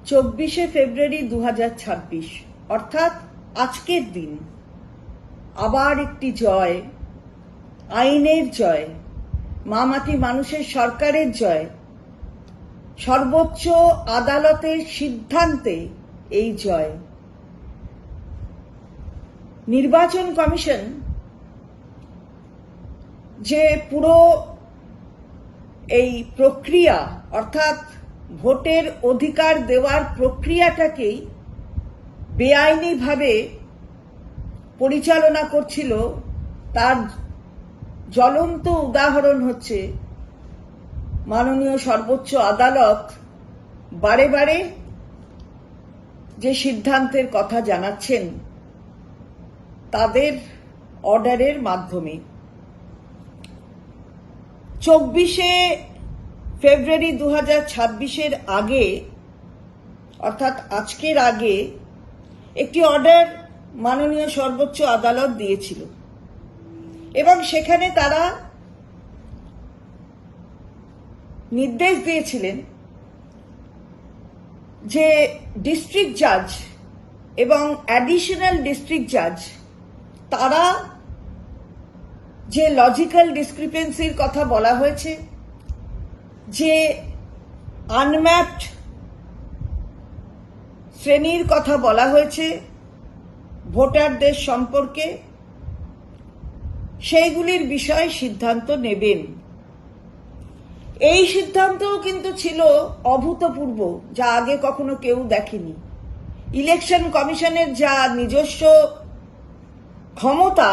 24শে ফেব্রুয়ারি 2026 অর্থাৎ আজকের দিন আবার একটি জয়, আইনের জয়, মামাটি মানুষের সরকারের জয়, সর্বোচ্চ আদালতের সিদ্ধান্তে এই জয়। নির্বাচন কমিশন যে পুরো এই প্রক্রিয়া অর্থাৎ ভোটের অধিকার দেওয়ার প্রক্রিয়াটাকেই বেআইনিভাবে পরিচালনা করছিল, তার জ্বলন্ত উদাহরণ হচ্ছে মাননীয় সর্বোচ্চ আদালত বারে বারে যে সিদ্ধান্তের কথা জানাচ্ছেন তাদের অর্ডারের মাধ্যমে। 24শে ফেব্রুয়ারি 2026-এর আগে অর্থাৎ আজকের আগে একটি অর্ডার মাননীয় সর্বোচ্চ আদালত দিয়েছিল এবং সেখানে তারা নির্দেশ দিয়েছিলেন যে ডিস্ট্রিক্ট জাজ এবং অ্যাডিশনাল ডিস্ট্রিক্ট জাজ তারা যে লজিক্যাল ডিসক্রিপেন্সির কথা বলা হয়েছে, যে আনম্যাপড শ্রেণীর কথা বলা হয়েছে ভোটারদের সম্পর্কে, সেইগুলির বিষয়ে সিদ্ধান্ত নেবেন। এই সিদ্ধান্তও কিন্তু ছিল অভূতপূর্ব, যা আগে কখনো কেউ দেখেনি। ইলেকশন কমিশনের যা নিজস্ব ক্ষমতা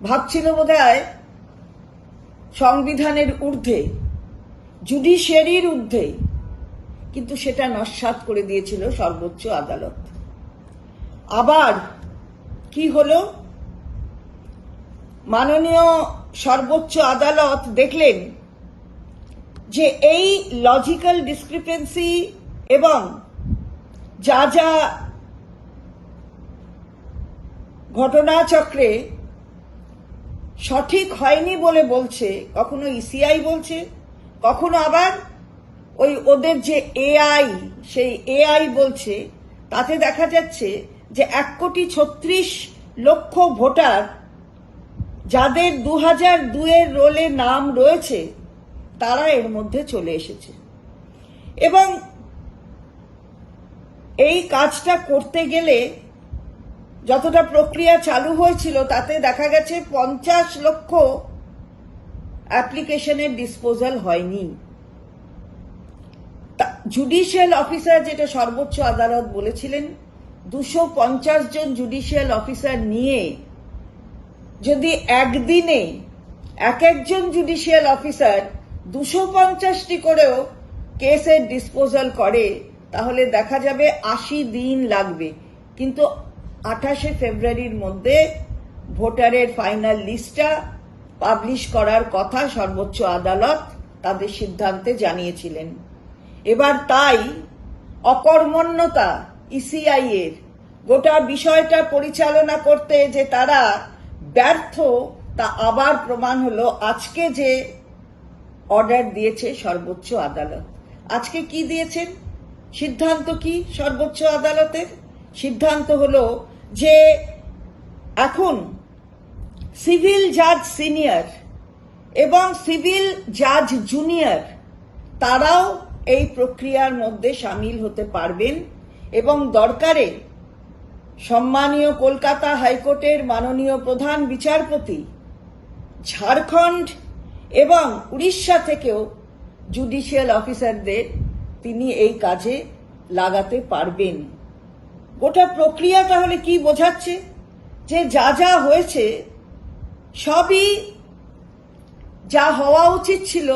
ভাবছিল বোধহয় সংবিধানের ঊর্ধ্বে, জুডিশিয়ারির ঊর্ধ্বে, কিন্তু সেটা নস্যাৎ করে দিয়েছিল সর্বোচ্চ আদালত। আবার কি হলো? মাননীয় সর্বোচ্চ আদালত দেখলেন যে এই লজিক্যাল ডিসক্রিপেন্সি এবং যা যা ঘটনাচক্রে সঠিক হয়নি বলে বলছে, কখনো ইসিআই বলছে, কখনো আবার ওদের যে এআই সেই এআই বলছে, তাতে দেখা যাচ্ছে যে 1,36,00,000 ভোটার যাদের 2002-এর রোলে নাম রয়েছে তারা এর মধ্যে চলে এসেছে। এবং এই কাজটা করতে গেলে যতটা প্রক্রিয়া চালু হয়েছিল তাতে দেখা গেছে 50 লক্ষ অ্যাপ্লিকেশনের ডিসপোজাল হয়নি। জুডিশিয়াল অফিসার, যেটা সর্বোচ্চ আদালত বলেছিলেন, 250 জন জুডিশিয়াল অফিসার নিয়ে যদি একদিনে এক একজন জুডিশিয়াল অফিসার 250টি করেও কেসের ডিসপোজাল করে তাহলে দেখা যাবে 80 দিন লাগবে। কিন্তু 28শে ফেব্রুয়ারির মধ্যে ভোটারের ফাইনাল লিস্টটা পাবলিশ করার কথা সর্বোচ্চ আদালত তাদের সিদ্ধান্তে জানিয়েছিলেন। এবার তাই অকর্মণ্যতা ইসিআই এর, গোটা বিষয়টা পরিচালনা করতে যে তারা ব্যর্থ তা আবার প্রমাণ হলো আজকে যে অর্ডার দিয়েছে সর্বোচ্চ আদালত। আজকে কি দিয়েছেন? সিদ্ধান্ত কি সর্বোচ্চ আদালতের? সিদ্ধান্ত হলো যে এখন সিভিল জাজ সিনিয়র এবং সিভিল জাজ জুনিয়র তারাও এই প্রক্রিয়ার মধ্যে সামিল হতে পারবেন এবং দরকারে সম্মানীয় কলকাতা হাইকোর্টের মাননীয় প্রধান বিচারপতি, ঝাড়খণ্ড এবং উড়িষ্যা থেকেও জুডিশিয়াল অফিসারদের তিনি এই কাজে লাগাতে পারবেন। গোটা প্রক্রিয়া তাহলে কি বোঝাচ্ছে? যে যা যা হয়েছে সবই যা হওয়া উচিত ছিল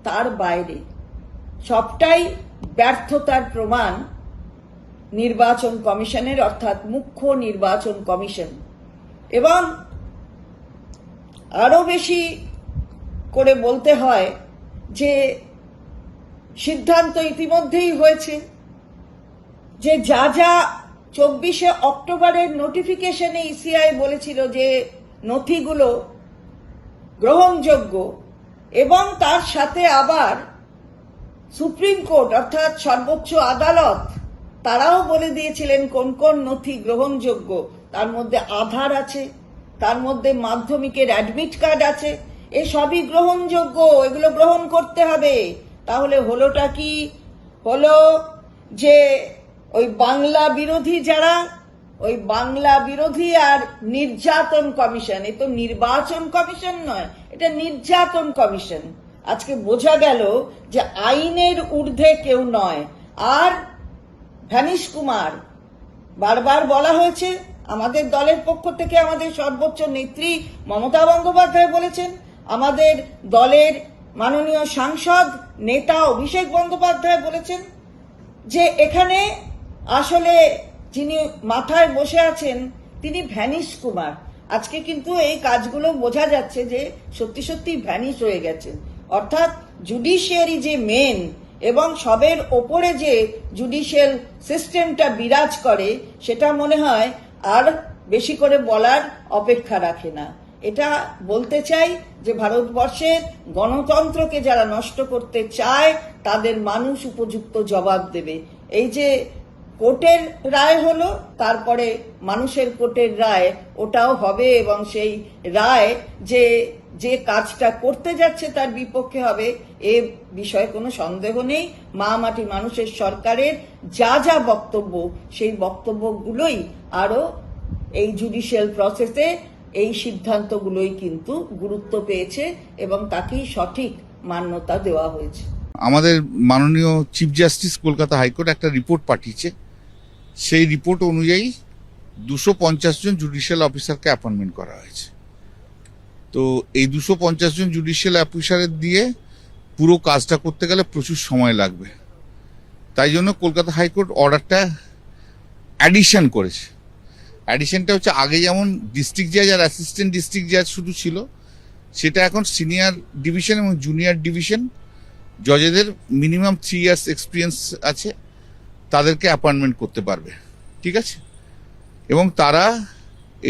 তার বাইরে, সবটাই ব্যর্থতার প্রমাণ নির্বাচন কমিশনের, অর্থাৎ মুখ্য নির্বাচন কমিশন। এবং আরো বেশি করে বলতে হয় যে সিদ্ধান্ত ইতিমধ্যেই হয়েছে যে যা যা 24শে অক্টোবরের নোটিফিকেশনে ইসিআই বলেছিল যে নথিগুলো গ্রহণযোগ্য, এবং তার সাথে আবার সুপ্রিম কোর্ট অর্থাৎ সর্বোচ্চ আদালত তারাও বলে দিয়েছিলেন কোন কোন নথি গ্রহণযোগ্য। তার মধ্যে আধার আছে, তার মধ্যে মাধ্যমিকের অ্যাডমিট কার্ড আছে। এ সবই গ্রহণযোগ্য, এগুলো গ্রহণ করতে হবে। তাহলে হলোটা কি? হলো যে ওই বাংলা বিরোধী যারা, ওই বাংলা বিরোধী আর নির্যাতন কমিশন, এ তো নির্বাচন কমিশন নয়, এটা নির্যাতন কমিশন। আজকে বোঝা গেল যে আইনের ঊর্ধ্বে কেউ নয়। আর ভ্যানিশ কুমার, বারবার বলা হয়েছে, আমাদের দলের পক্ষ থেকে আমাদের সর্বোচ্চ নেত্রী মমতা বন্দ্যোপাধ্যায় বলেছেন, আমাদের দলের মাননীয় সাংসদ নেতা অভিষেক বন্দ্যোপাধ্যায় বলেছেন যে এখানে আসলে যিনি মাথায় বসে আছেন তিনি ভ্যানিশ কুমার। আজকে কিন্তু এই কাজগুলো বোঝা যাচ্ছে যে সত্যি সত্যি ভ্যানিশ হয়ে গেছেন। অর্থাৎ জুডিশিয়ারি যে মেন এবং সবের ওপরে যে জুডিশিয়াল সিস্টেমটা বিরাজ করে, সেটা মনে হয় আর বেশি করে বলার অপেক্ষা রাখে না। এটা বলতে চাই যে ভারতবর্ষের গণতন্ত্রকে যারা নষ্ট করতে চায় তাদের মানুষ উপযুক্ত জবাব দেবে। এই যে কোর্টের রায় হলো, তারপরে মানুষের কোর্টের রায় ওটাও হবে, এবং সেই রায় যে যে কাজটা করতে যাচ্ছে তার বিপক্ষে হবে, এ বিষয়ে কোনো সন্দেহ নেই। মা মাটি মানুষের সরকারের যা যা বক্তব্য, সেই বক্তব্যগুলোই আরো এই জুডিশিয়াল প্রসেসে এই সিদ্ধান্তগুলোই কিন্তু গুরুত্ব পেয়েছে এবং তাকেই সঠিক মান্যতা দেওয়া হয়েছে। আমাদের মাননীয় চিফ জাস্টিস কলকাতা হাইকোর্ট একটা রিপোর্ট পাঠিয়েছে। সেই রিপোর্ট অনুযায়ী 250 জন জুডিশিয়াল অফিসারকে অ্যাপয়েন্টমেন্ট করা হয়েছে। তো এই 250 জন জুডিশিয়াল অফিসারের দিয়ে পুরো কাজটা করতে গেলে প্রচুর সময় লাগবে। তাই জন্য কলকাতা হাইকোর্ট অর্ডারটা অ্যাডিশন করেছে। অ্যাডিশনটা হচ্ছে, আগে যেমন ডিস্ট্রিক্ট জাজ আর অ্যাসিস্ট্যান্ট ডিস্ট্রিক্ট জাজ শুধু ছিল, সেটা এখন সিনিয়র ডিভিশন এবং জুনিয়র ডিভিশন জজেদের মিনিমাম 3 ইয়ার্স এক্সপিরিয়েন্স আছে, তাদেরকে অ্যাপয়েন্টমেন্ট করতে পারবে। ঠিক আছে, এবং তারা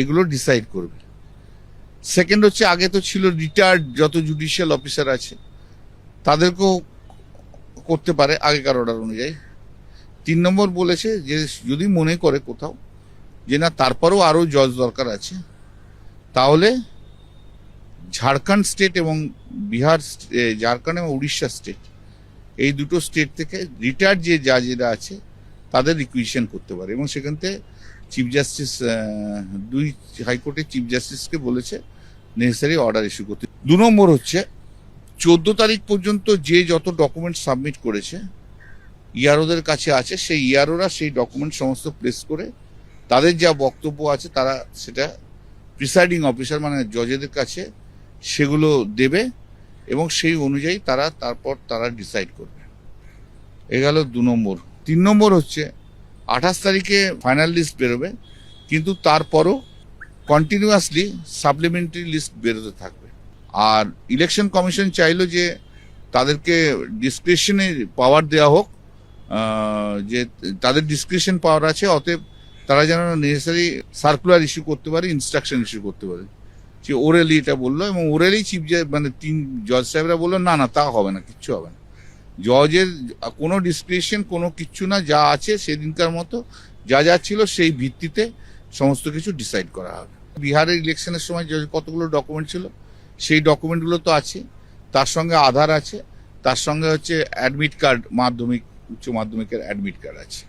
এগুলো ডিসাইড করবে। সেকেন্ড হচ্ছে, আগে তো ছিল রিটায়ার্ড যত জুডিশিয়াল অফিসার আছে তাদেরকেও করতে পারে আগেকার অর্ডার অনুযায়ী। 3 নম্বর বলেছে যে যদি মনে করে কোথাও যে না তারপরেও আরো জজ দরকার আছে, তাহলে ঝাড়খণ্ড স্টেট এবং বিহার, ঝাড়খণ্ড এবং উড়িষ্যা স্টেট, এই দুটো স্টেট থেকে রিটায়ার্ড যে জাজেরা আছে তাদের রিকুইজিশন করতে পারে। এবং সেখান থেকে চিফ জাস্টিস, 2 হাইকোর্টের চিফ জাস্টিসকে বলেছে নেসেসারি অর্ডার ইস্যু করতে। 2 নম্বর হচ্ছে, 14 তারিখ পর্যন্ত যে যত ডকুমেন্ট সাবমিট করেছে ইয়ারোদের কাছে আছে, সেই ইয়ারোরা সেই ডকুমেন্ট সমস্ত প্লেস করে তাদের যা বক্তব্য আছে তারা সেটা প্রিসাইডিং অফিসার মানে জজেদের কাছে সেগুলো দেবে এবং সেই অনুযায়ী তারপর তারা ডিসাইড করবে। এ গেল 2 নম্বর। 3 নম্বর হচ্ছে, 28 তারিখে ফাইনাল লিস্ট বেরোবে, কিন্তু তারপরও কন্টিনিউয়াসলি সাপ্লিমেন্টারি লিস্ট বেরোতে থাকবে। আর ইলেকশন কমিশন চাইলো যে তাদেরকে ডিসক্রিপশনের পাওয়ার দেওয়া হোক, যে তাদের ডিসক্রিপশন পাওয়ার আছে, অতএব তারা যেন নেসেসারি সার্কুলার ইস্যু করতে পারে, ইনস্ট্রাকশন ইস্যু করতে পারে। যে ওরেলি এটা বললো, এবং ওরেলি চিফ মানে 3 জজ সাহেবরা বললো না না তা হবে না, কিচ্ছু হবে না। জজের কোনো ডিসক্রিপশন কোনো কিচ্ছু না, যা আছে সেদিনকার মতো যা যা ছিল সেই ভিত্তিতে সমস্ত কিছু ডিসাইড করা হবে। বিহারের ইলেকশনের সময় কতগুলো ডকুমেন্ট ছিল, সেই ডকুমেন্টগুলো তো আছে, তার সঙ্গে আধার আছে, তার সঙ্গে হচ্ছে অ্যাডমিট কার্ড, মাধ্যমিক উচ্চ মাধ্যমিকের অ্যাডমিট কার্ড আছে,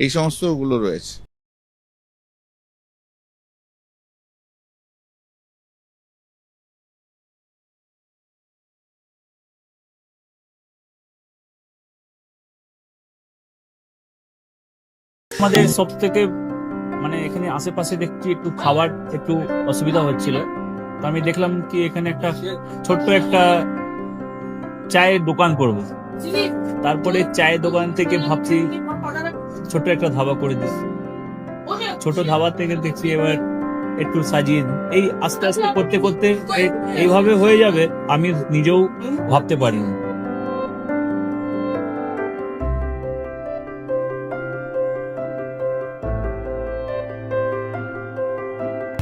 এই সমস্তগুলো রয়েছে। আমাদের সব থেকে মানে এখানে আশেপাশে দেখছি একটু খাবার একটু অসুবিধা হচ্ছিল, তো আমি দেখলাম কি এখানে একটা ছোট্ট একটা চায়ের দোকান করব। তারপরে চায়ের দোকান থেকে ভাবছি ছোট একটা ধাবা করে দিই। ছোট ধাবা থেকে দেখছি এবার একটু সাজিয়ে এই আস্তে আস্তে করতে করতে এইভাবে হয়ে যাবে, আমি নিজেও ভাবতে পারিনি।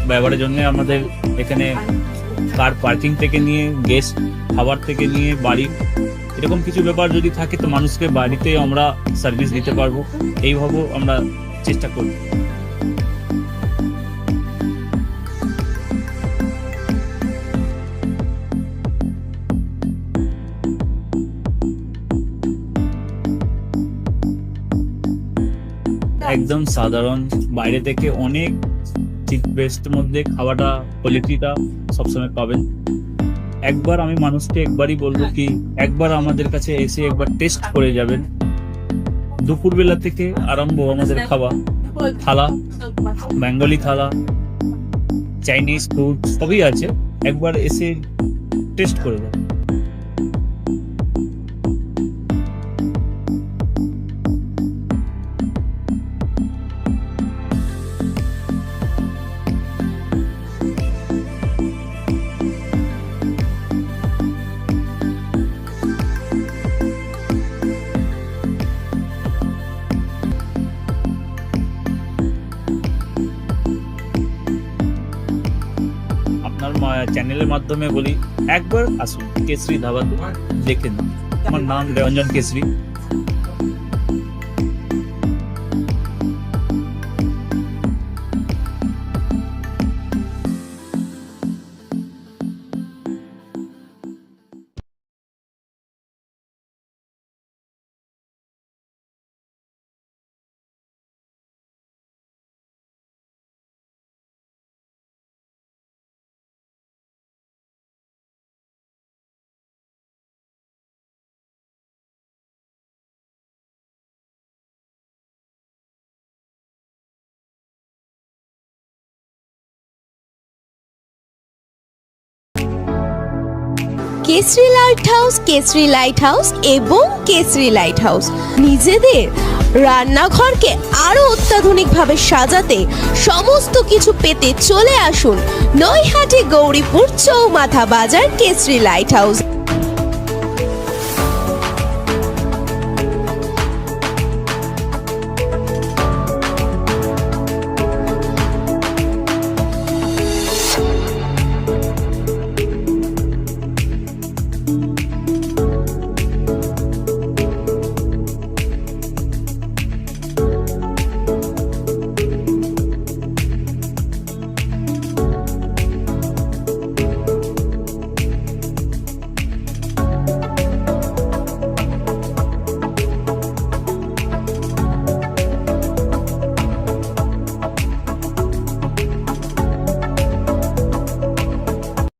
ব্যবহারের জন্য আমাদের এখানে কার পার্কিং থেকে নিয়ে গেস্ট খাবার থেকে নিয়ে বাড়ি এরকম কিছু ব্যাপার যদি থাকে তো মানুষকে বাড়িতে আমরা সার্ভিস দিতে পারবো, এইভাবে আমরা চেষ্টা করব। একদম সাধারণ, বাইরে থেকে অনেক চিপ বেস্ট মধ্যে খাওয়াটা কোয়ালিটিটা সবসময় পাবেন। একবার আমি মানুষকে একবারই বলবো কি একবার আমাদের কাছে এসে একবার টেস্ট করে যাবেন। দুপুরবেলা থেকে আরম্ভ আমাদের খাওয়া, থালা, বেঙ্গলি থালা, চাইনিজ ফুড সবই আছে, একবার এসে টেস্ট করে যাবেন। আপনার চ্যানেলের মাধ্যমে বলি একবার আসুন কেশরী ধাবাতে, দেখে নিন। আমার নাম Ranjan Keshari. Keshari lighthouse, Keshari lighthouse এবং কেশরী লাইট হাউস নিজেদের রান্নাঘরকে আরো অত্যাধুনিকভাবে সাজাতে সমস্ত কিছু পেতে চলে আসুন নৈহাটি গৌরীপুর চৌমাথা বাজার কেশরী লাইট হাউস।